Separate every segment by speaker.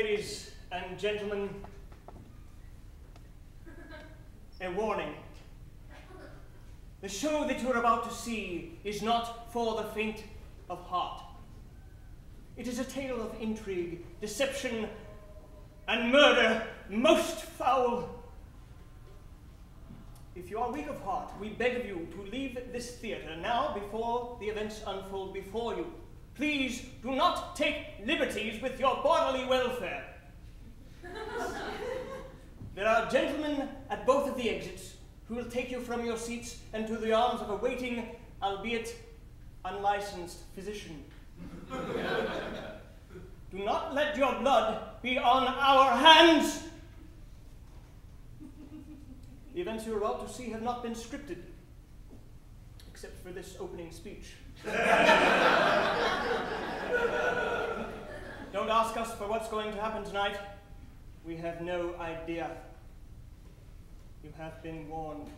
Speaker 1: Ladies and gentlemen, a warning. The show that you're about to see is not for the faint of heart. It is a tale of intrigue, deception, and murder most foul. If you are weak of heart, we beg of you to leave this theater now before the events unfold before you. Please do not take liberties with your bodily welfare. There are gentlemen at both of the exits who will take you from your seats and to the arms of a waiting, albeit unlicensed physician. Do not let your blood be on our hands. The events you're about to see have not been scripted, except for this opening speech. Don't ask us for what's going to happen tonight. We have no idea. You have been warned.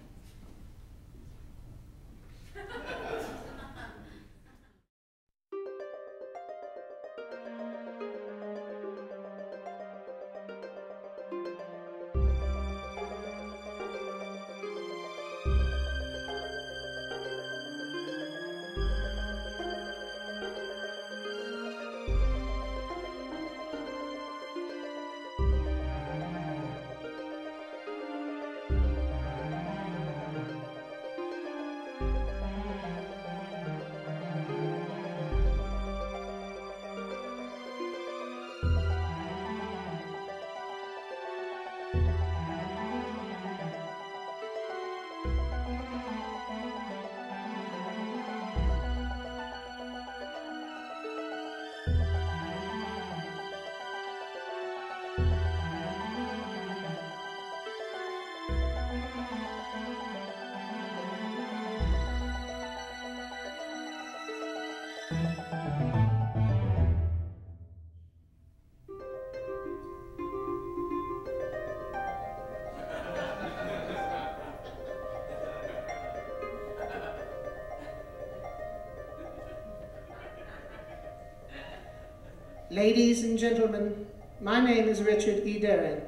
Speaker 2: Ladies and gentlemen, my name is Richard E. Daring.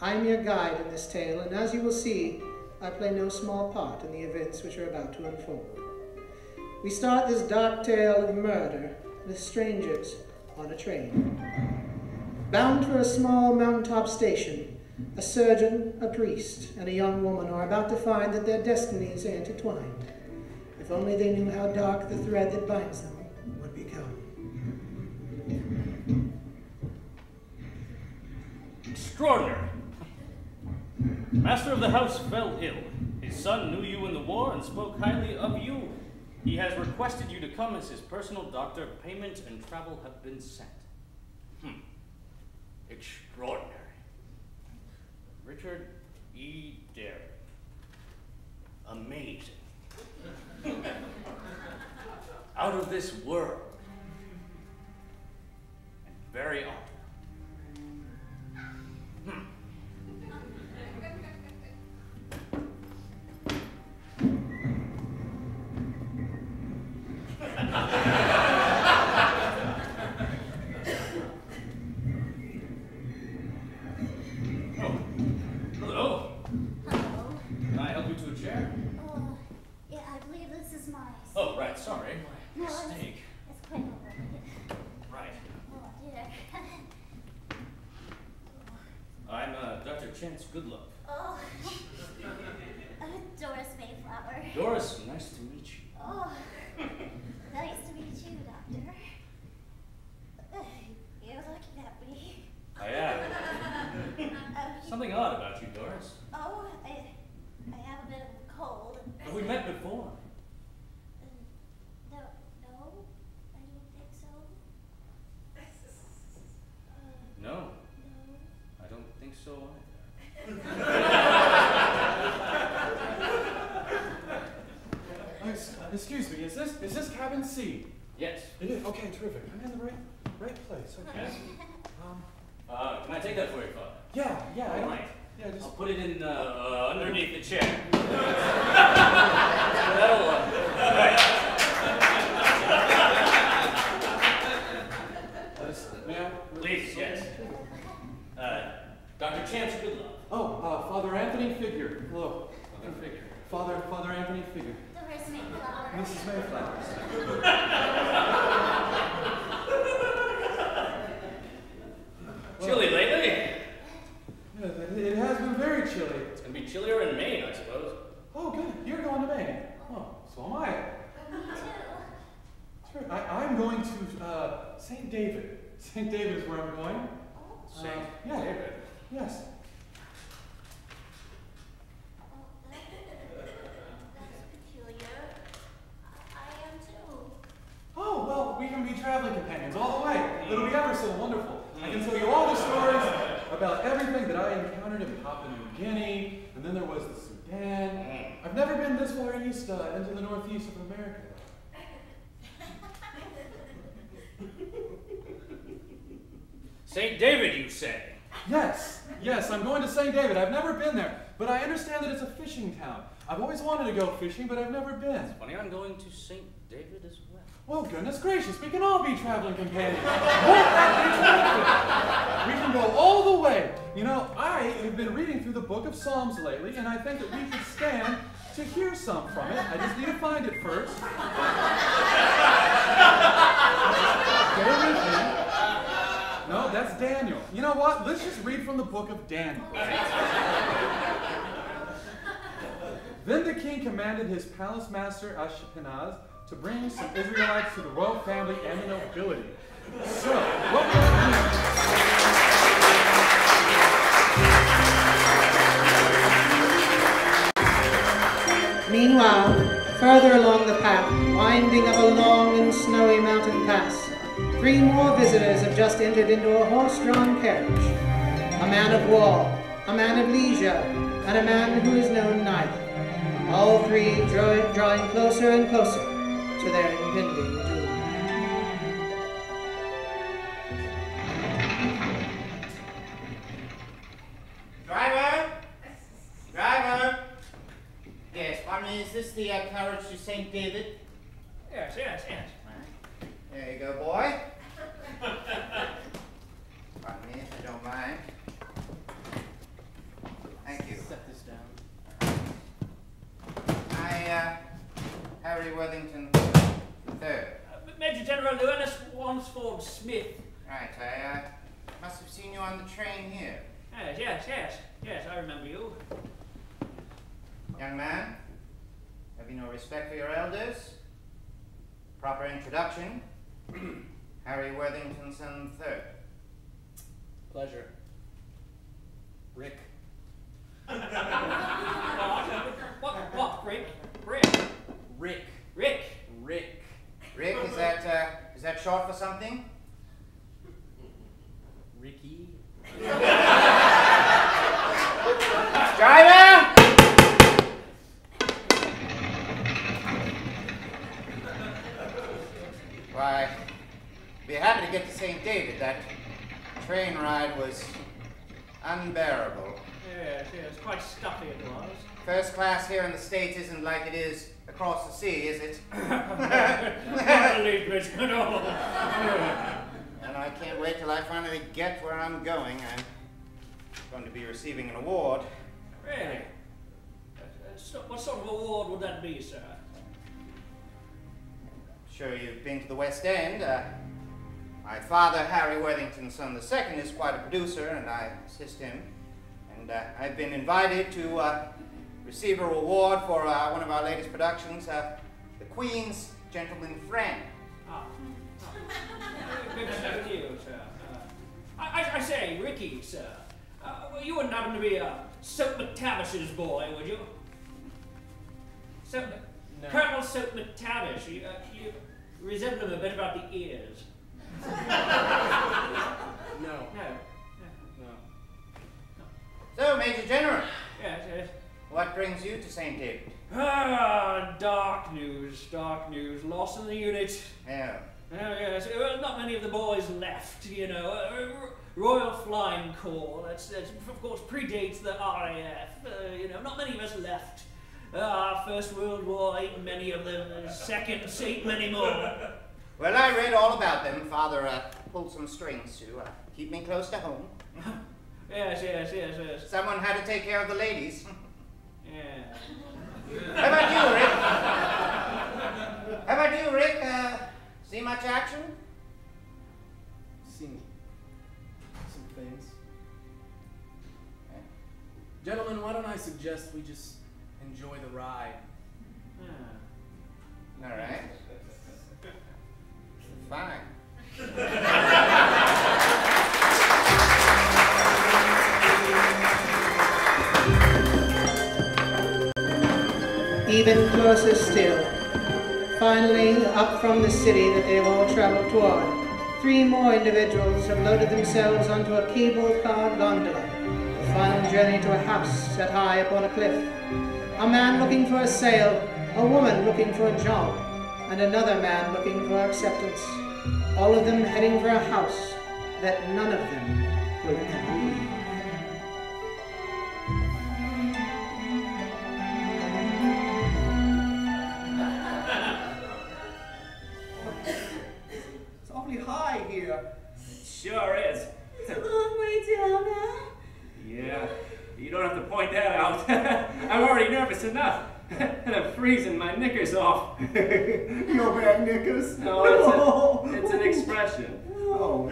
Speaker 2: I'm your guide in this tale, and as you will see, I play no small part in the events which are about to unfold. We start this dark tale of murder with strangers on a train. Bound for a small mountaintop station, a surgeon, a priest, and a young woman are about to find that their destinies are intertwined. If only they knew how dark the thread that binds them would become.
Speaker 3: Extraordinary. Master of the house fell ill. His son knew you in the war and spoke highly of you. He has requested you to come as his personal doctor. Payment and travel have been sent. Extraordinary. Richard E. Daring. Amazing. Out of this world. And very odd. Good luck.
Speaker 4: Oh, Doris Mayflower.
Speaker 3: Doris, nice to meet you.
Speaker 4: Oh, nice to meet you, Doctor. You're looking at me.
Speaker 3: I am. Something odd about you, Doris.
Speaker 4: Oh, I have a bit of a cold.
Speaker 3: But we met before.
Speaker 4: No, I don't think so.
Speaker 3: No, I don't think so either.
Speaker 5: Excuse me, is this cabin C?
Speaker 3: Yes.
Speaker 5: It is? Okay, terrific. I'm in the right place. Okay.
Speaker 3: Yes. Can I take that for you, Father?
Speaker 5: Yeah.
Speaker 3: All right.
Speaker 5: Yeah, just
Speaker 3: I'll put it in underneath the chair. That'll. Right.
Speaker 5: may I?
Speaker 3: Please, yes.
Speaker 5: tiny figure.
Speaker 4: The first Mayflower.
Speaker 5: Mrs. Mayflower.
Speaker 3: Chilly lately?
Speaker 5: Yeah, it has been very chilly.
Speaker 3: It's gonna be chillier in Maine, I suppose.
Speaker 5: Oh, good. You're going to Maine. Oh, so am I.
Speaker 4: Me too.
Speaker 5: Sure. I'm going to St. David. St. David is where I'm going.
Speaker 3: St.
Speaker 5: Yeah.
Speaker 3: David.
Speaker 5: Yes.
Speaker 4: That's peculiar. I am too.
Speaker 5: Oh, well, we can be traveling companions all the way. It'll be ever so wonderful. I can tell you all the stories about everything that I encountered in Papua New Guinea, and then there was the Sudan. I've never been this far east into the northeast of America.
Speaker 3: St. David, you say?
Speaker 5: Yes, I'm going to St. David. I've never been there, but I understand that it's a fishing town. I've always wanted to go fishing, but I've never been.
Speaker 3: Funny, I'm going to St. David as well.
Speaker 5: Well, goodness gracious, we can all be traveling companions. Won't that be terrific? We can go all the way. You know, I have been reading through the book of Psalms lately, and I think that we could stand to hear some from it. I just need to find it first. Bear with me. No, that's Daniel. You know what? Let's just read from the book of Daniel. Then the king commanded his palace master Ashpenaz to bring some Israelites to the royal family and the nobility. So, what will it
Speaker 2: mean? Meanwhile, further along the path, winding up a long and snowy mountain pass, 3 more visitors have just entered into a horse-drawn carriage. A man of war, a man of leisure, and a man who is known neither. All 3 drawing closer and closer to their impending doom.
Speaker 6: Driver! Yes, pardon me, is this the carriage to St. David?
Speaker 1: Yes.
Speaker 6: There you go, boy. Pardon me, if you don't mind. Thank you.
Speaker 1: Set this down.
Speaker 6: Harry Worthington III.
Speaker 1: Major General Lewis Wansford Smith.
Speaker 6: Right, I must have seen you on the train here.
Speaker 1: Yes, I remember you.
Speaker 6: Young man, have you no respect for your elders? Proper introduction. Harry Worthington III.
Speaker 1: Pleasure. Rick. What? Rick.
Speaker 6: Rick, is that short for something?
Speaker 1: Ricky.
Speaker 6: Driver! Why, be happy to get to St. David. That train ride was unbearable.
Speaker 1: Yes, quite stuffy it was.
Speaker 6: First class here in the States isn't like it is across the sea, is it?
Speaker 1: Not a little bit at all.
Speaker 6: And I can't wait till I finally get where I'm going. I'm going to be receiving an award.
Speaker 1: Really? What sort of award would that be, sir?
Speaker 6: Sure you've been to the West End. My father, Harry Worthington son II, is quite a producer, and I assist him. And I've been invited to receive a reward for one of our latest productions, The Queen's Gentleman Friend.
Speaker 1: Good to have you, sir. I say, Ricky, sir. You wouldn't happen to be Soap McTavish's boy, would you?
Speaker 5: No.
Speaker 1: Colonel Soap McTavish. You resemble him a bit about the ears.
Speaker 5: No.
Speaker 6: So, Major General,
Speaker 1: Yes.
Speaker 6: what brings you to St. David?
Speaker 1: Dark news. Loss in the unit.
Speaker 6: Yeah.
Speaker 1: Yes. Well, not many of the boys left, you know. Royal Flying Corps, that's of course predates the RAF. Not many of us left. First World War, ain't many of them. Second, ain't many more.
Speaker 6: Well, I read all about them. Father pulled some strings to keep me close to home.
Speaker 1: Yes.
Speaker 6: Someone had to take care of the ladies.
Speaker 1: Yeah.
Speaker 6: How about you, Rick? much action?
Speaker 7: Seen some things. Gentlemen, why don't I suggest we just enjoy the ride?
Speaker 6: All right. Fine.
Speaker 2: Even closer still. Finally, up from the city that they've all traveled toward, 3 more individuals have loaded themselves onto a cable-car gondola. The final journey to a house set high upon a cliff. A man looking for a sail, a woman looking for a job, and another man looking for acceptance. All of them heading for a house that none of them will ever leave.
Speaker 8: It's awfully high here.
Speaker 3: Sure is.
Speaker 4: It's a long way down now.
Speaker 3: Yeah, you don't have to point that out. I'm already nervous enough. And I'm freezing my knickers off.
Speaker 8: You're wearing knickers?
Speaker 3: No, it's an expression.
Speaker 8: Oh,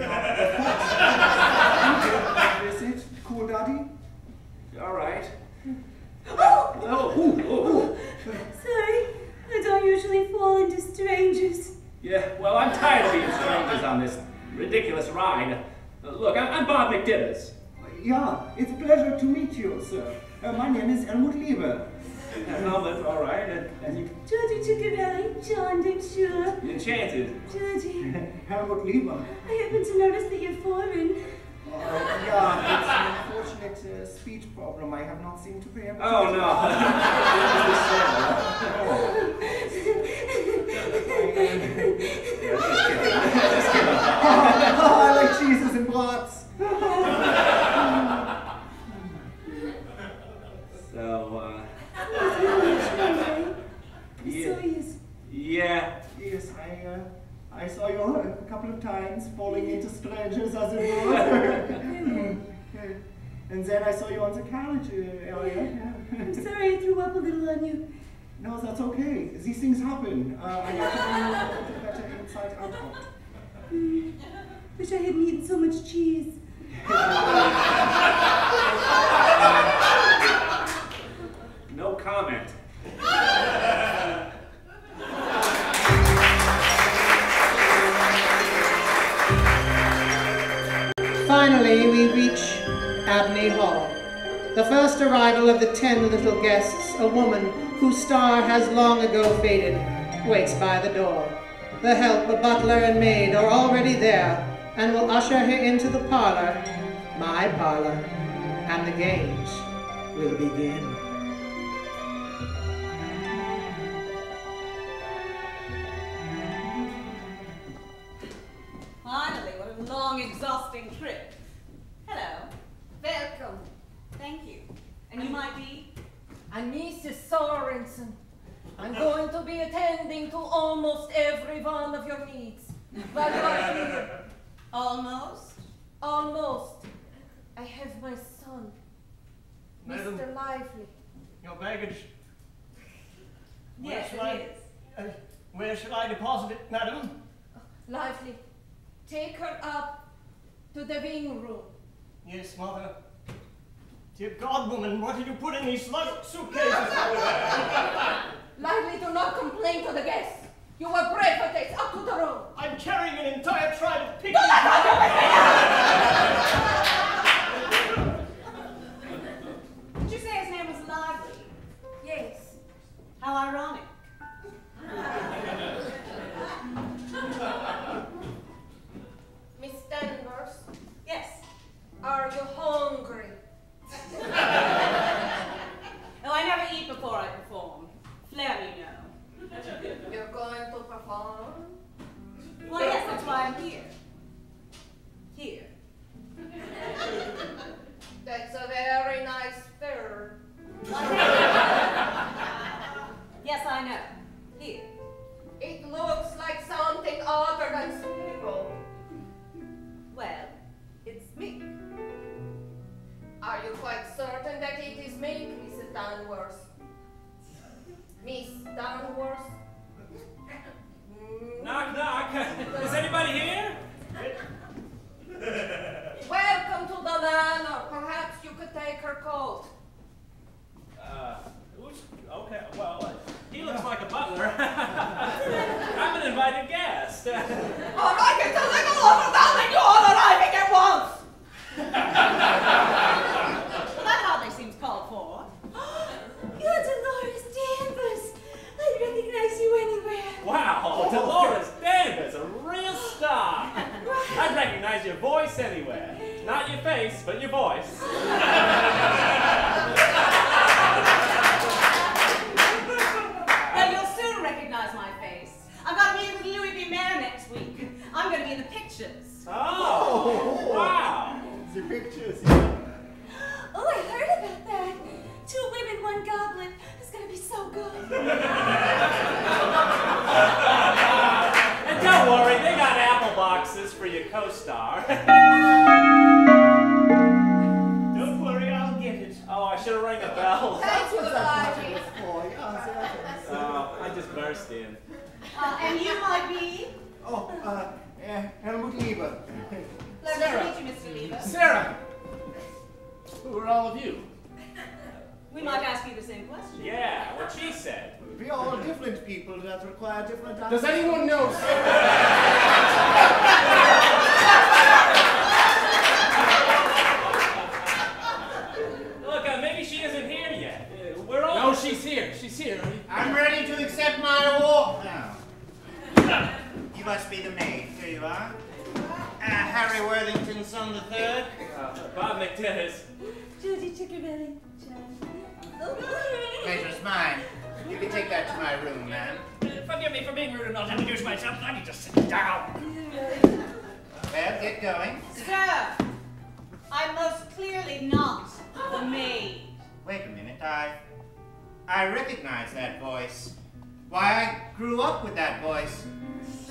Speaker 8: visit, cool daddy?
Speaker 3: All right.
Speaker 4: Oh!
Speaker 3: Oh.
Speaker 4: Sorry, I don't usually fall into strangers.
Speaker 3: Yeah, well, I'm tired of being strangers on this ridiculous ride. Look, I'm Bob McDitters.
Speaker 8: Yeah, it's a pleasure to meet you, sir. My name is Helmut Lieber.
Speaker 3: Helmut, all right. And you...
Speaker 4: Georgie Ciccarelli, John Dick Sure.
Speaker 3: Enchanted.
Speaker 4: Georgie,
Speaker 8: Helmut Lieber.
Speaker 4: I happen to notice that you're foreign.
Speaker 8: Yeah, it's an unfortunate speech problem. I have not seemed to be able to...
Speaker 3: Oh, no.
Speaker 8: I like cheeses and brats.
Speaker 3: So,
Speaker 8: yeah. Yes, I saw you a couple of times falling into strangers, as it were. And then I saw you on the carriage area.
Speaker 4: I'm sorry I threw up a little on you.
Speaker 8: No, that's okay. These things happen. I have to do better inside out.
Speaker 4: Wish I hadn't eaten so much cheese.
Speaker 3: no comment.
Speaker 2: Finally, we reach ACME Hall. The first arrival of the 10 little guests, a woman whose star has long ago faded, waits by the door. The help, a butler and maid are already there and will usher her into the parlor, my parlor, and the games will begin.
Speaker 9: Finally, what a long, exhausting trip. Hello.
Speaker 10: Welcome.
Speaker 9: Thank you. And you might be?
Speaker 10: I'm Mrs. Sorensen. I'm going to be attending to almost every one of your needs. While you are here.
Speaker 9: Almost?
Speaker 10: Almost. I have my son,
Speaker 1: Madam,
Speaker 10: Mr. Lively.
Speaker 1: your baggage.
Speaker 9: Yes,
Speaker 1: Where
Speaker 9: it is.
Speaker 1: Where shall I deposit it, madam?
Speaker 10: Lively, take her up to the wing room.
Speaker 1: Yes, mother. Dear God, woman, what did you put in these suitcases?
Speaker 10: Lively, do not complain to the guests. You were brave for this. Up to the room.
Speaker 1: I'm carrying an entire tribe of pigs.
Speaker 9: Did you say his name was Lively?
Speaker 10: Yes.
Speaker 9: How ironic.
Speaker 10: Miss Danvers,
Speaker 9: Yes.
Speaker 10: are you hungry?
Speaker 9: Oh, I never eat before I perform. Phlegm, you know.
Speaker 10: You're going to perform?
Speaker 9: Well, yes, that's why I'm here. Here.
Speaker 10: That's a very nice fur.
Speaker 9: Yes, I know. Here.
Speaker 10: It looks like something other than sable.
Speaker 9: Well, it's me.
Speaker 10: Are you quite certain that it is me, Miss Danvers? Miss Danvers?
Speaker 3: Knock, knock.
Speaker 9: All right, it's a little overwhelming. You're all arriving at once. Well, that hardly seems called for.
Speaker 4: You're Dolores Danvers. I recognize you anywhere.
Speaker 3: Wow, Dolores Danvers, a real star. I'd recognize your voice anywhere. Not your face, but your voice.
Speaker 9: Well, you'll soon recognize my face. I've got to meet with Louis B. Mayer next week. I'm going to be in the pictures.
Speaker 3: Oh, wow.
Speaker 8: The pictures.
Speaker 4: Oh, I heard about that. 2 women, 1 goblin. It's gonna be so good.
Speaker 3: And don't worry, they got apple boxes for your co-star.
Speaker 1: Don't worry, I'll get it.
Speaker 3: Oh, I should have rang the bell.
Speaker 9: Thanks for the party.
Speaker 3: I just burst in.
Speaker 9: And you might be?
Speaker 8: Oh, Helmut Lieber.
Speaker 9: Pleasure to meet you, Mr. Lieber.
Speaker 7: Sarah! Who are all of you?
Speaker 9: We might ask you the same question.
Speaker 3: Yeah, what she said.
Speaker 8: We are all different people that require different
Speaker 7: Does anyone know?
Speaker 3: Look, maybe she isn't here yet. We're all...
Speaker 7: No, she's here. She's here.
Speaker 6: I'm ready to accept my award now. You must be the maid. Here you are. Harry Worthington's son the third.
Speaker 3: Bob McDennis.
Speaker 4: Judy Chickarelli.
Speaker 6: Pleasure's mine. You can take that to my room, ma'am.
Speaker 3: Forgive me for being rude and not introduce myself. I need to sit down.
Speaker 6: Well, get going.
Speaker 9: Sir, I'm most clearly not the maid.
Speaker 6: Wait a minute, I recognize that voice. Why, I grew up with that voice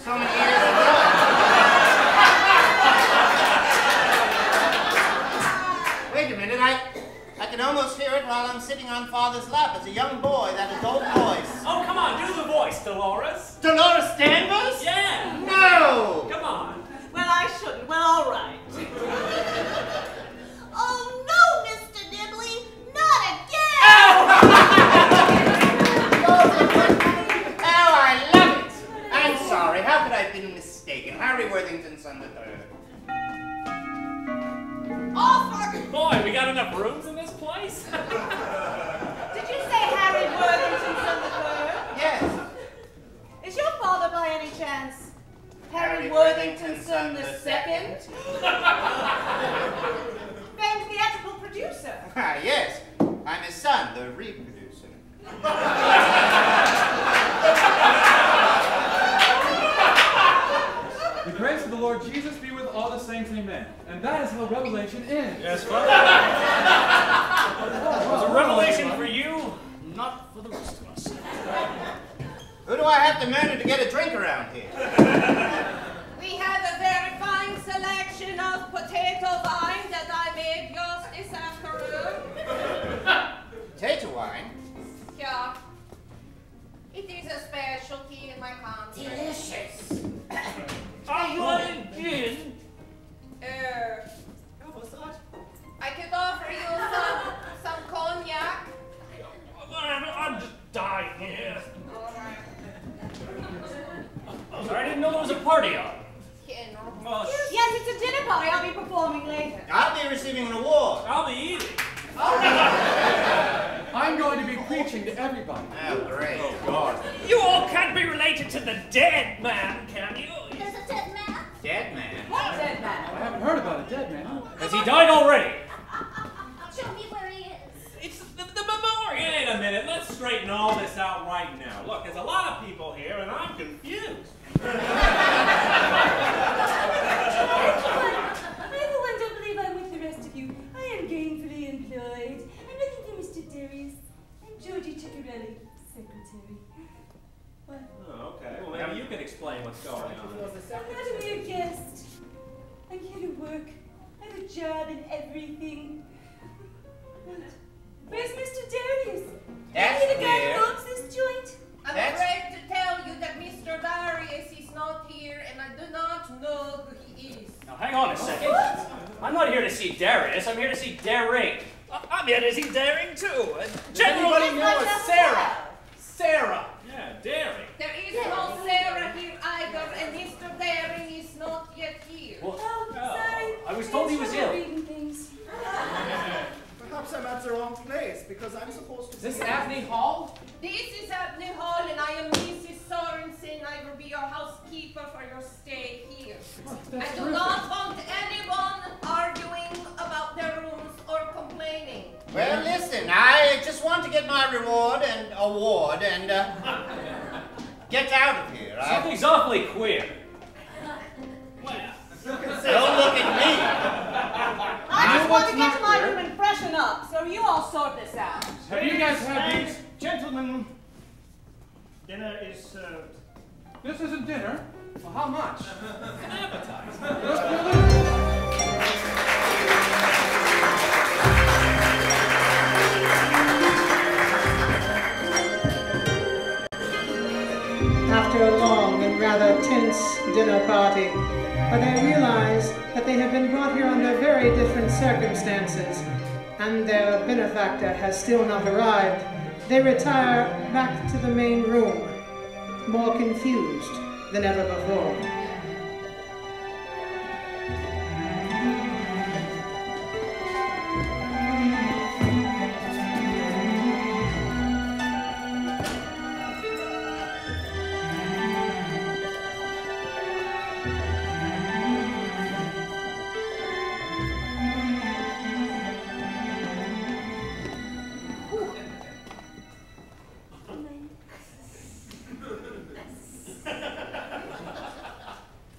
Speaker 6: so many years ago. Wait a minute, I can almost hear it while I'm sitting on Father's lap as a young boy, that adult voice.
Speaker 3: Oh, come on, do the voice, Dolores.
Speaker 6: Dolores Danvers?
Speaker 3: Yeah.
Speaker 6: No!
Speaker 3: Come on.
Speaker 9: Well, I shouldn't. Well, all right.
Speaker 4: Oh no, Mr. Nibley, not again!
Speaker 6: Oh, I love it! I'm sorry, how could I have been mistaken? Harry Worthington's son the third.
Speaker 3: Boy, we got enough rooms in this place?
Speaker 9: Did you say Harry Worthington son the third?
Speaker 6: Yes.
Speaker 9: Is your father by any chance Harry
Speaker 6: Worthington
Speaker 9: son the second? Famed theatrical producer.
Speaker 6: Ah, yes. I'm his son, the reproducer.
Speaker 5: The grace of the Lord Jesus be with all the saints, amen. And that is how Revelation ends.
Speaker 3: Yes, Father. It was a revelation for you, not for the rest of us.
Speaker 6: Who do I have to murder to get a drink around here?
Speaker 10: We have a very fine selection of potato wine that I made just this afternoon.
Speaker 6: Potato wine?
Speaker 10: Yeah. It is a specialty in my country.
Speaker 4: Delicious.
Speaker 3: Are you in gin?
Speaker 10: I could offer you some cognac.
Speaker 3: I'm just dying here.
Speaker 10: All right.
Speaker 3: Sorry, I didn't know there was a party on.
Speaker 10: Yeah, no.
Speaker 3: Well,
Speaker 9: Yes, it's a dinner party. I'll be performing later.
Speaker 6: I'll be receiving an award.
Speaker 3: I'll be eating.
Speaker 5: I'm going to be preaching to everybody.
Speaker 6: Oh, great.
Speaker 3: Oh, God. You all can't be related to the dead man, can you?
Speaker 4: There's a dead man.
Speaker 6: Dead man.
Speaker 9: What dead
Speaker 5: I
Speaker 9: man?
Speaker 5: haven't heard about a dead man.
Speaker 3: Has he died already?
Speaker 4: Show me where he is.
Speaker 3: It's the memorial. Wait a minute, let's straighten all this out right now. Look, there's a lot of people here, and I'm confused.
Speaker 4: Everyone, don't believe I'm with the rest of you. I am gainfully employed. I'm looking for Mr. Darius. I'm Georgie Chickarelli, secretary. What?
Speaker 3: Oh, okay. Well, maybe you can explain what's going on.
Speaker 4: I'm not a mere guest. I'm here to work. I have a job and everything. What? Where's Mr. Darius?
Speaker 6: That's
Speaker 4: Is he the guy
Speaker 6: weird.
Speaker 4: who owns this joint?
Speaker 10: I'm afraid to tell you that Mr. Darius is not here, and I do not know who he is.
Speaker 3: Now, hang on a second. I'm not here to see Darius. I'm here to see Daring. I'm here to see Daring, too. General...
Speaker 7: Anybody know a Sarah? Sarah!
Speaker 3: Yeah, Daring.
Speaker 10: There is no Sarah here either, and Mr. I do not want anyone arguing about their rooms or complaining.
Speaker 6: Well, listen, I just want to get my reward and award and get out of here.
Speaker 3: Something's awfully queer.
Speaker 6: Don't look at me.
Speaker 9: I just want to get to my room and freshen up, so you all sort this out.
Speaker 5: Have you guys had
Speaker 1: And
Speaker 5: these?
Speaker 1: gentlemen, dinner is served.
Speaker 5: This isn't dinner.
Speaker 7: Well, how much?
Speaker 3: An appetizer.
Speaker 2: After a long and rather tense dinner party, but they realize that they have been brought here under very different circumstances, and their benefactor has still not arrived, they retire back to the main room, more confused than ever before.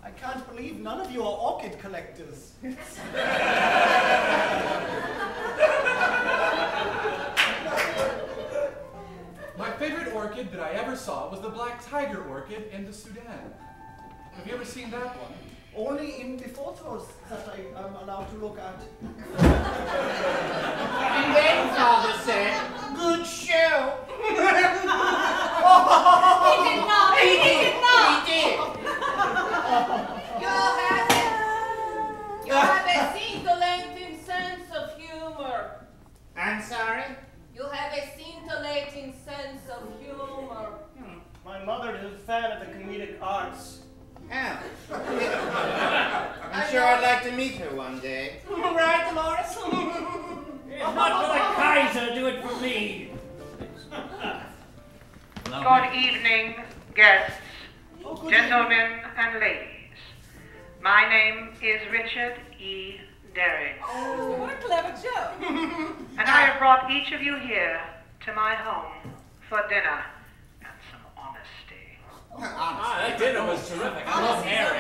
Speaker 8: I can't believe none of you are orchid collectors.
Speaker 5: My favorite orchid that I ever saw was the black tiger orchid in the Sudan. Have you ever seen that one?
Speaker 8: Only in the photos that I am allowed to look at.
Speaker 6: And then Father said, good show.
Speaker 9: He did not! He did not!
Speaker 6: He did.
Speaker 10: You have a scintillating sense of humor.
Speaker 6: I'm sorry?
Speaker 10: You have a scintillating sense of humor.
Speaker 1: My mother is a fan of the comedic arts.
Speaker 6: Oh. I'm sure I'd like to meet her one day. Right, Dolores?
Speaker 1: It's not for the Kaiser, do it for me.
Speaker 11: Good evening, guests, gentlemen and ladies. My name is Richard E. Derrick,
Speaker 9: Oh, what a clever joke.
Speaker 11: and I have brought each of you here to my home for dinner and some honesty.
Speaker 3: That dinner was terrific. I love Harry.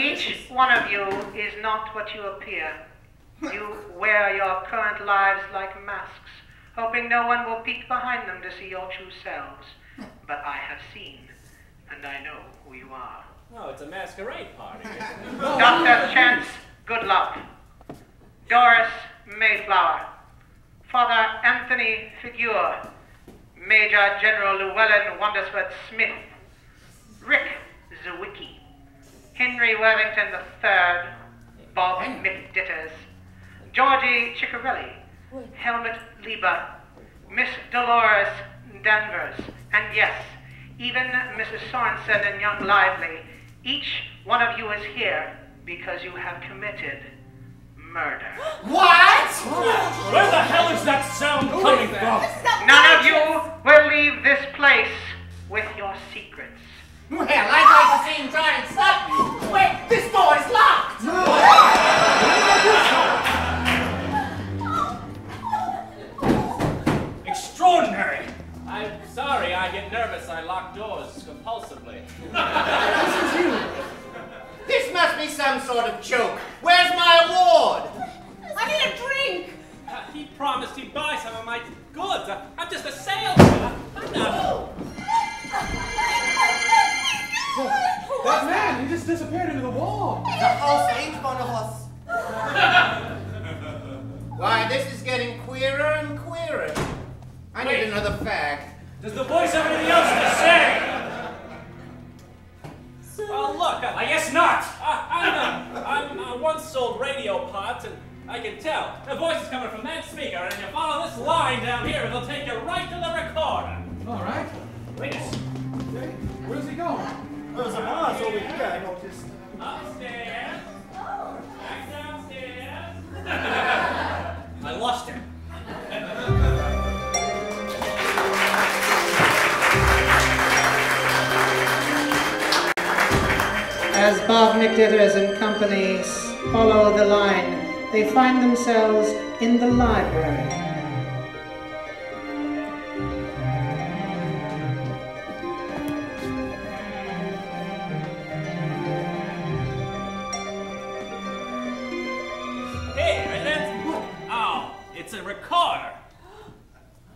Speaker 11: Each one of you is not what you appear. You wear your current lives like masks, hoping no one will peek behind them to see your true selves. But I have seen, and I know who you are.
Speaker 3: Oh, it's a masquerade party.
Speaker 11: Dr. Chance Goodluck, Doris Mayflower, Father Anthony Figure, Major General Llewellyn Wondersford Smith, Rick Zwicky, Henry Worthington III, Bob McDitters, Georgie Ciccarelli, Helmut Lieber, Miss Dolores Danvers, and yes, even Mrs. Sorensen and Young Lively. Each one of you is here because you have committed murder.
Speaker 6: What?
Speaker 3: Where the hell is that sound coming from?
Speaker 11: None of you will leave this place with your secrets.
Speaker 6: Well, I'd like to see him try and stop you. Wait, this door is locked.
Speaker 3: Extraordinary. I'm sorry, I get nervous. I lock doors compulsively.
Speaker 6: This must be some sort of joke. Where's my award?
Speaker 9: I need a drink.
Speaker 3: He promised he'd buy some of my goods. I'm just a salesman. I'm not.
Speaker 5: That man, he just disappeared into the wall.
Speaker 8: The house ain't one of us.
Speaker 6: Why, this is getting queerer and queerer. I need another fag.
Speaker 3: Does the voice have anything else to say? Oh, look, I guess not. I once sold radio pods, and I can tell. The voice is coming from that speaker, and if you follow this line down here, it'll take you right to the recorder.
Speaker 5: All right.
Speaker 3: Wait a second.
Speaker 5: Okay. Where's he going?
Speaker 8: There's a vase over here, I noticed.
Speaker 3: Upstairs. Back downstairs. I lost him.
Speaker 2: As Bob McDitters and company follow the line, they find themselves in the library.
Speaker 3: Hey, that's... Oh, it's a recorder.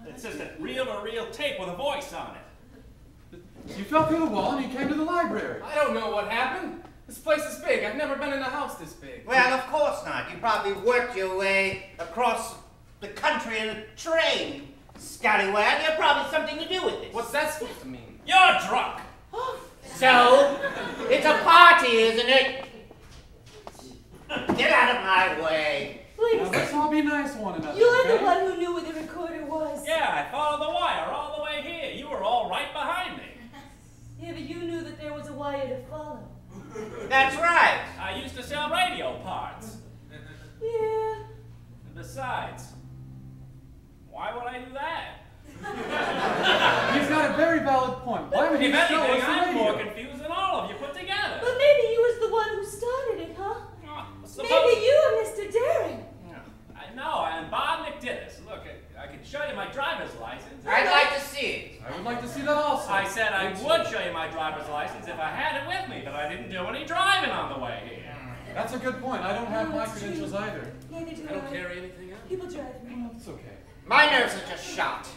Speaker 3: It's just a reel-to-reel tape with a voice on it.
Speaker 5: You fell through the wall and you came to the library.
Speaker 7: I don't know what happened. This place is big. I've never been in a house this big.
Speaker 6: Well, of course not. You probably worked your way across the country in a train. Scallywag, you have probably something to do with this.
Speaker 7: What's that supposed to mean?
Speaker 3: You're drunk.
Speaker 6: So, it's a party, isn't it? Get out of my way.
Speaker 4: Wait a
Speaker 5: Now, let's
Speaker 4: second.
Speaker 5: all be nice to one another.
Speaker 4: You're
Speaker 5: okay?
Speaker 4: the one who knew where the recorder was.
Speaker 3: Yeah, I followed the wire all the way here. You were all right behind me.
Speaker 4: Yeah, but you knew that there was a wire to follow.
Speaker 6: That's right.
Speaker 3: I used to sell radio parts.
Speaker 4: Yeah.
Speaker 3: And besides, why would I do that?
Speaker 5: He's got a very valid point. Why would he
Speaker 3: If
Speaker 5: show
Speaker 3: anything,
Speaker 5: us the
Speaker 3: I'm
Speaker 5: radio?
Speaker 3: more confused than all of you put together.
Speaker 4: But maybe you was the one who started it, huh?
Speaker 3: Suppose-
Speaker 4: Maybe you and Mr. Daring.
Speaker 3: I know, I'm Bob McDitters. Look, I can show you my driver's license.
Speaker 6: I'd like to see it.
Speaker 5: I would like to see that also.
Speaker 3: I said I would show you my driver's license if I had it with me, but I didn't do any driving on the way here.
Speaker 5: That's a good point. I don't have my
Speaker 4: that's true.
Speaker 5: credentials either.
Speaker 4: Neither do
Speaker 7: I don't carry anything else.
Speaker 4: People drive me.
Speaker 5: Well, it's okay.
Speaker 6: My nerves are just shot.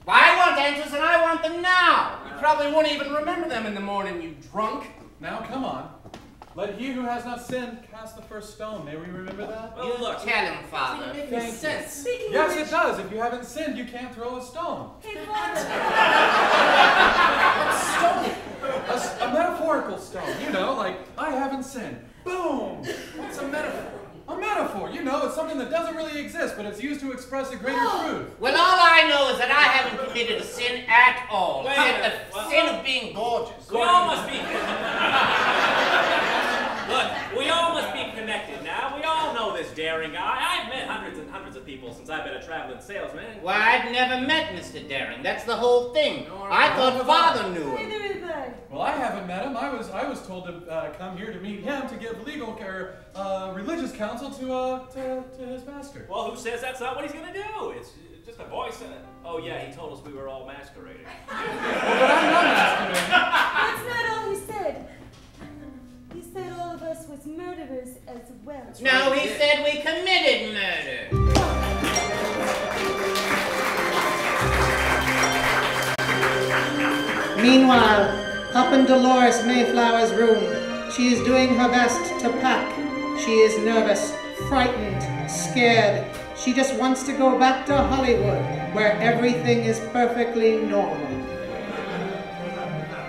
Speaker 6: I want answers and I want them now.
Speaker 7: You probably won't even remember them in the morning, you drunk.
Speaker 5: Now, come on. Let he who has not sinned cast the first stone. May we remember that?
Speaker 3: Well,
Speaker 6: You
Speaker 3: look,
Speaker 6: tell him, Father.
Speaker 7: Doesn't make
Speaker 5: Thank
Speaker 7: any
Speaker 5: you.
Speaker 7: sense.
Speaker 4: Speaking
Speaker 5: Yes,
Speaker 4: of
Speaker 5: it
Speaker 4: which,
Speaker 5: does. If you haven't sinned, you can't throw a stone.
Speaker 4: hey, Father.
Speaker 5: A metaphorical stone. You know, like, I haven't sinned. Boom!
Speaker 7: What's a metaphor?
Speaker 5: A metaphor. You know, it's something that doesn't really exist, but it's used to express a greater truth.
Speaker 6: Well, all I know is that I haven't committed a sin at all.
Speaker 3: Wait a
Speaker 6: Except
Speaker 3: minute.
Speaker 6: the sin of being gorgeous.
Speaker 3: we all must be... Look, we all must be connected now. We all know this daring guy. I've met hundreds and hundreds of people since I've been a traveling salesman.
Speaker 6: Why, I've never met Mr. Daring. That's the whole thing.
Speaker 7: Nor
Speaker 6: I
Speaker 7: have
Speaker 6: thought Father knew him.
Speaker 4: Neither have I.
Speaker 5: Well, I haven't met him. I was told to come here to meet him to give legal or religious counsel to his master.
Speaker 3: Well, who says that's not what he's gonna do? It's just a voice in it. Oh yeah, he told us we were all masquerading.
Speaker 5: But I'm not masquerading.
Speaker 4: That's not all he said. He said all of us was murderers as well.
Speaker 6: No, he said we committed murder.
Speaker 2: Meanwhile, up in Dolores Mayflower's room, she is doing her best to pack. She is nervous, frightened, scared. She just wants to go back to Hollywood, where everything is perfectly normal.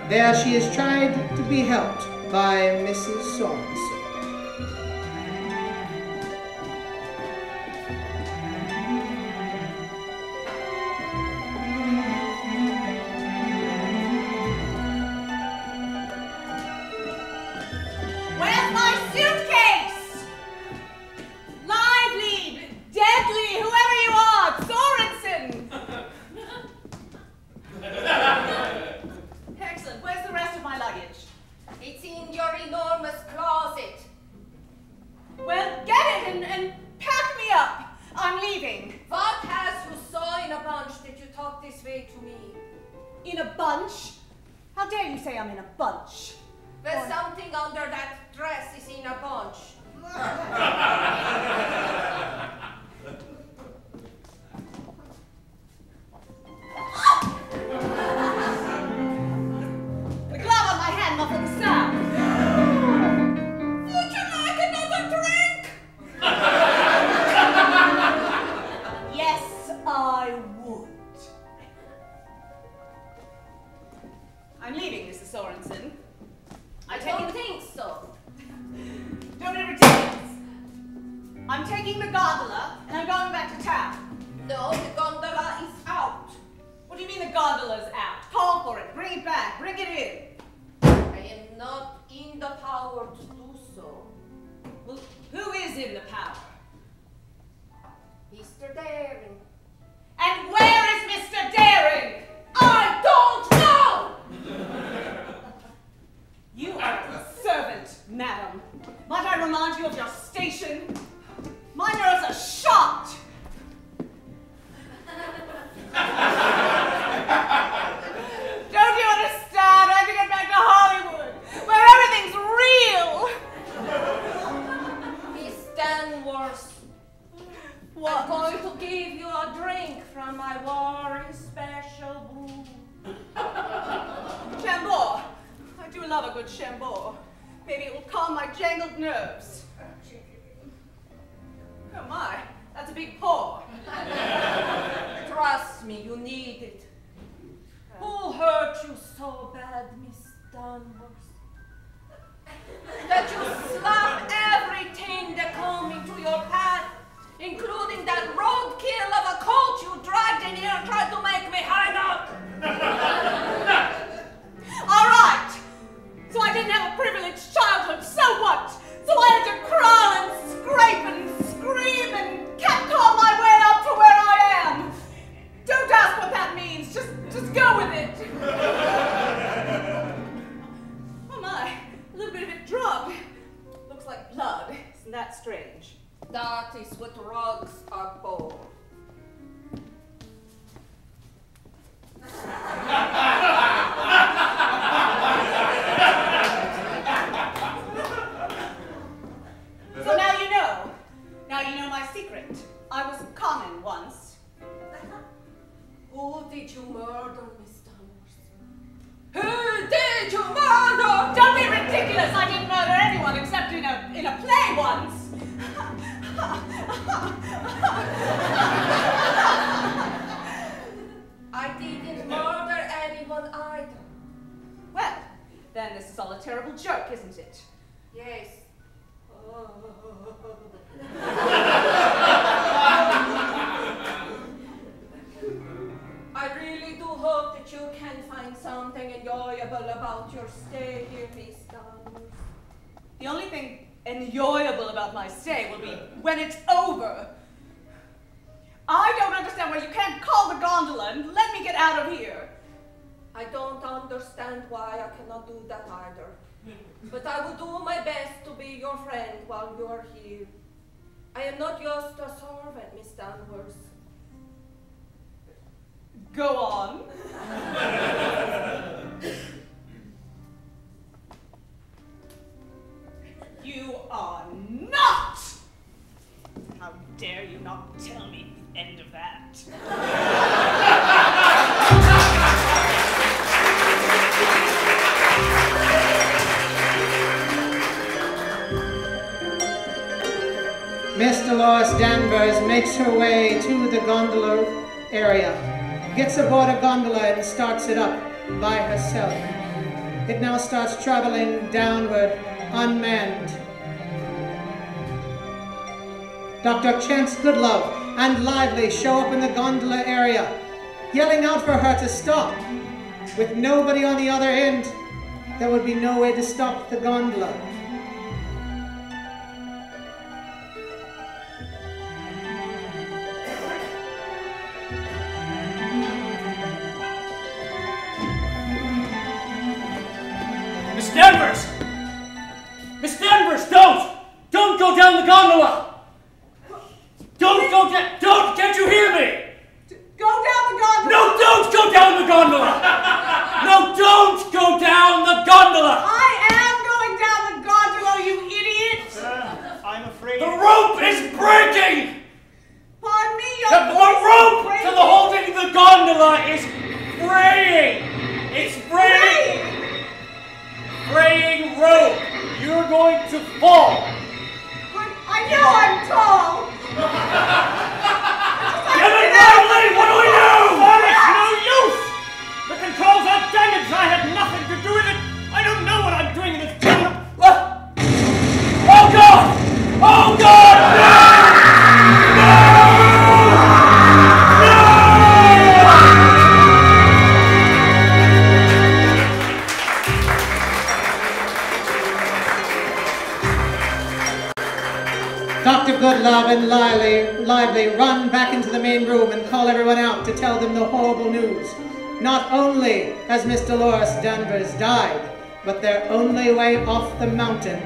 Speaker 2: There she is tried to be helped by Mrs. Sorensen.
Speaker 9: Where's my suitcase? Lively, deadly, whoever you are, Sorensen! Excellent. Where's the rest of my luggage?
Speaker 10: It's in your enormous closet.
Speaker 9: Well, get it and pack me up. I'm leaving.
Speaker 10: What has you so in a bunch that you talk this way to me?
Speaker 9: In a bunch? How dare you say I'm in a bunch?
Speaker 10: There's something under that dress is in a bunch.
Speaker 9: The glove on my hand muffled the sound. Would you like another drink? Yes, I would. I'm leaving, Mrs. Sorensen.
Speaker 10: I don't think so.
Speaker 9: Don't be ridiculous. I'm taking the gondola and I'm going back to town.
Speaker 10: No, the gondola is out.
Speaker 9: What do you mean the gondola's out? Call for it. Bring it back. Bring it in.
Speaker 10: I am not in the power to do so.
Speaker 9: Well, who is in the power?
Speaker 10: Mr. Daring.
Speaker 9: And where is Mr. Daring? I don't know! You are concerned good Chambord. Maybe it will calm my jangled nerves. Oh my, that's a big paw.
Speaker 10: Trust me, you need it. Who hurt you so bad, Miss Danvers? That you slap everything that come into your path, including that roadkill of a colt you dragged in here and tried to make me hang up.
Speaker 9: All right. So I didn't have a privileged childhood, so what? So I had to crawl and scrape and scream and catcall my way up to where I am. Don't ask what that means, just go with it. Oh my, a little bit of it drugged. Looks like blood, isn't that strange?
Speaker 10: That is what drugs are for.
Speaker 9: So now you know. Now you know my secret. I was common once.
Speaker 10: Who did you murder, Miss Danvers? Who did you murder?
Speaker 9: Don't be ridiculous! I didn't murder anyone except in a play once.
Speaker 10: I didn't murder anyone either.
Speaker 9: Well, then this is all a terrible joke, isn't it?
Speaker 10: Yes. I really do hope that you can find something enjoyable about your stay here, Miss Danvers.
Speaker 9: The only thing enjoyable about my stay will be when it's over. I don't understand why you can't call the gondola and let me get out of here.
Speaker 10: I don't understand why I cannot do that either. But I will do my best to be your friend while you're here. I am not just a servant, Miss Danvers.
Speaker 9: Go on. You are not! How dare you not tell me the end of that?
Speaker 2: Miss Dolores Danvers makes her way to the gondola area, gets aboard a gondola and starts it up by herself. It now starts traveling downward, unmanned. Dr. Chance Goodlove and Lively show up in the gondola area, yelling out for her to stop. With nobody on the other end, there would be no way to stop the gondola.
Speaker 3: Miss Danvers! Miss Danvers, don't! Don't go down the gondola! Don't go down! Don't! Can't you hear me?
Speaker 9: Go down the gondola!
Speaker 3: No, don't go down the gondola! No, don't go down the gondola!
Speaker 9: I am going down the gondola, you idiot!
Speaker 1: I'm afraid...
Speaker 3: The rope is breaking!
Speaker 9: Pardon me,
Speaker 3: The rope to the holding the gondola is fraying! It's fraying! Fraying rope! You're going to fall!
Speaker 9: I know I'm tall!
Speaker 3: Get it, Lively! What do we do?
Speaker 1: It's no use! The controls are damaged! I had nothing to do with it! I don't know what I'm doing in this gondola!
Speaker 3: Oh God! Oh God! No!
Speaker 2: Dr. Goodlove and Lively run back into the main room and call everyone out to tell them the horrible news. Not only has Miss Dolores Danvers died, but their only way off the mountain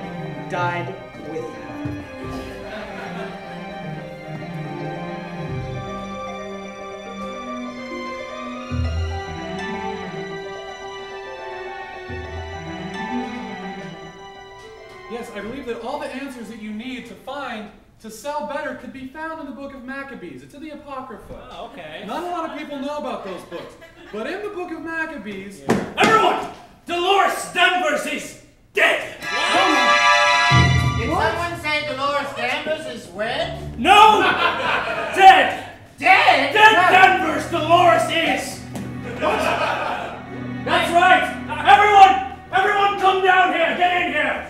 Speaker 2: died with her.
Speaker 5: Yes, I believe that all the answers that you need to sell better could be found in the book of Maccabees. It's in the Apocrypha.
Speaker 3: Oh, okay.
Speaker 5: Not a lot of people know about those books. But in the book of Maccabees...
Speaker 3: Everyone! Dolores Danvers is murderess Dolores is! That's right! Everyone come down here! Get in here!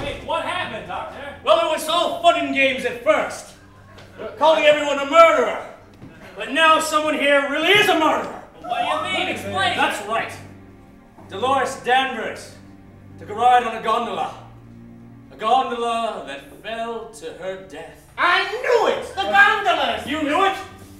Speaker 12: Wait, what happened, Doctor?
Speaker 3: Well, it was all fun and games at first. Calling everyone a murderer. But now someone here really is a murderer.
Speaker 12: What do you mean? Explain.
Speaker 3: That's right. Dolores Danvers took a ride on a gondola. A gondola that fell to her death.
Speaker 6: I knew it! The gondolas!
Speaker 3: You knew it?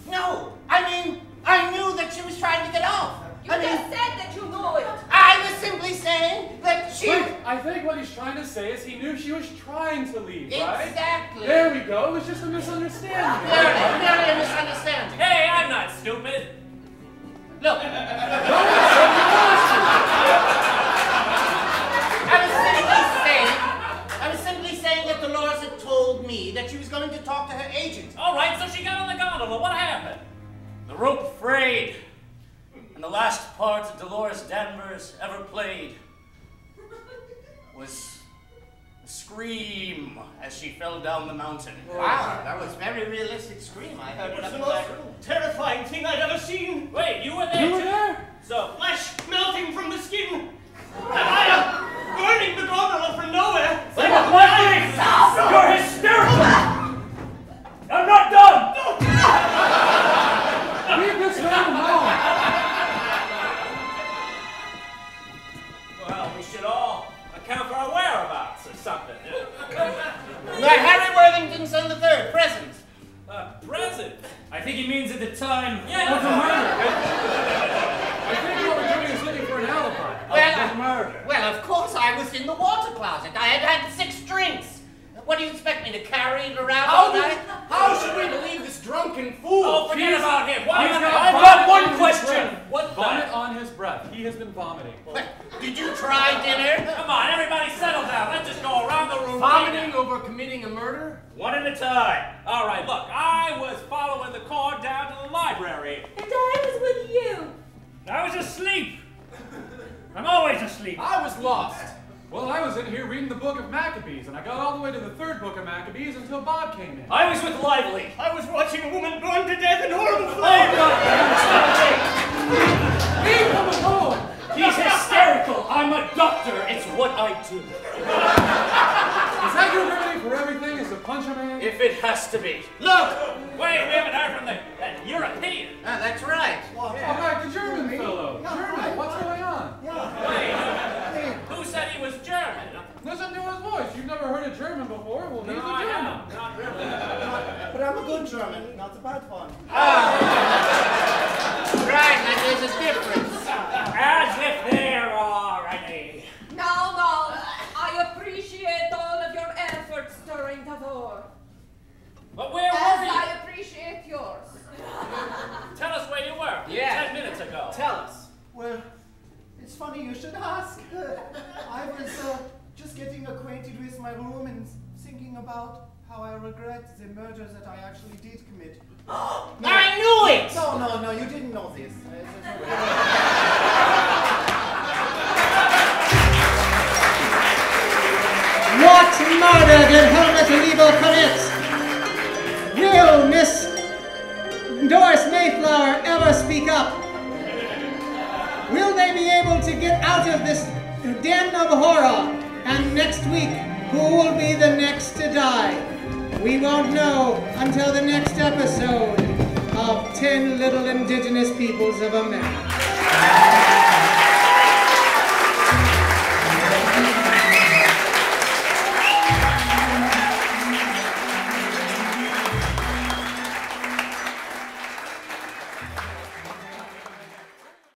Speaker 6: No, I mean, I knew that she was trying to get off.
Speaker 10: You just said that you knew it.
Speaker 6: I was simply saying that she...
Speaker 5: Wait, I think what he's trying to say is he knew she was trying to leave, right?
Speaker 6: Exactly.
Speaker 5: There we go. It was just a misunderstanding.
Speaker 6: Merely a misunderstanding.
Speaker 12: Hey, I'm not stupid.
Speaker 6: Look. I was simply saying that Dolores had told me that she was going to talk to her agent.
Speaker 12: All right, so she got on the gondola. What happened?
Speaker 3: The rope frayed. And the last part Dolores Danvers ever played was a scream as she fell down the mountain.
Speaker 6: Wow, that was a very realistic scream. I heard
Speaker 1: It
Speaker 6: it
Speaker 1: was
Speaker 6: up
Speaker 1: the
Speaker 6: in
Speaker 1: most
Speaker 6: my room.
Speaker 1: terrifying thing I'd ever seen.
Speaker 12: Wait, you were there?
Speaker 5: You were there?
Speaker 1: So, flesh melting from the skin. And I burning the gondola from nowhere.
Speaker 3: You're hysterical! I'm not done!
Speaker 5: Leave this man alone.
Speaker 12: Well, we should all account for our whereabouts or something.
Speaker 6: Harry Worthington, son the third, present.
Speaker 12: Present?
Speaker 3: I think he means at the time
Speaker 12: Yeah,
Speaker 3: of the murder.
Speaker 5: I think what we're doing is looking for an alibi.
Speaker 6: Well, of course I was in the water closet. I had had 6 drinks. What do you expect me to carry it around all night?
Speaker 7: How should we believe this drunken fool?
Speaker 12: Oh, forget about him.
Speaker 3: I've got one question.
Speaker 12: What
Speaker 5: Vomit
Speaker 12: the?
Speaker 5: on his breath. He has been vomiting.
Speaker 6: Did you try dinner?
Speaker 12: Come on, everybody settle down. Let's just go around the room.
Speaker 7: Vomiting over committing a murder?
Speaker 3: One at a time.
Speaker 12: All right, look, I was following the car down to the library.
Speaker 4: And I was with you.
Speaker 3: I was asleep. I'm always asleep.
Speaker 7: I was lost.
Speaker 5: Well, I was in here reading the book of Maccabees, and I got all the way to the 3rd book of Maccabees until Bob came in.
Speaker 3: I was with Lively.
Speaker 1: I was watching a woman burned to death in horrible
Speaker 3: Oh,
Speaker 1: flames.
Speaker 3: God.
Speaker 5: Leave him alone!
Speaker 3: He's hysterical. I'm a doctor. It's what I do.
Speaker 5: Is that your remedy for everything? Is to punch a man?
Speaker 3: If it has to be.
Speaker 6: Look!
Speaker 12: Wait, we haven't heard from the European.
Speaker 6: That's right.
Speaker 5: All right, the German fellow. German, what's going on?
Speaker 12: Wait, who said he was German?
Speaker 5: Listen to his voice. You've never heard a German before. Well, he's a
Speaker 12: I
Speaker 5: German.
Speaker 12: haven't. Not really.
Speaker 8: But I'm a good German, not a bad one.
Speaker 6: Right, and there's a difference.
Speaker 3: As if there are any.
Speaker 10: No, I appreciate all of your efforts during the war.
Speaker 12: But where
Speaker 10: As
Speaker 12: were you?
Speaker 10: I appreciate yours.
Speaker 12: Tell us where you were.
Speaker 7: Yeah.
Speaker 12: 10 minutes ago.
Speaker 7: Tell us.
Speaker 8: Well, it's funny you should ask. I was just getting acquainted with my room and thinking about how I regret the murders that I actually did commit.
Speaker 6: I knew it!
Speaker 8: No, you didn't know this.
Speaker 2: What murder did Helmut Liebel commit? Will Miss Doris Mayflower ever speak up? Will they be able to get out of this den of horror? And next week, who will be the next to die? We won't know until the next episode of 10 Little Indigenous Peoples of America.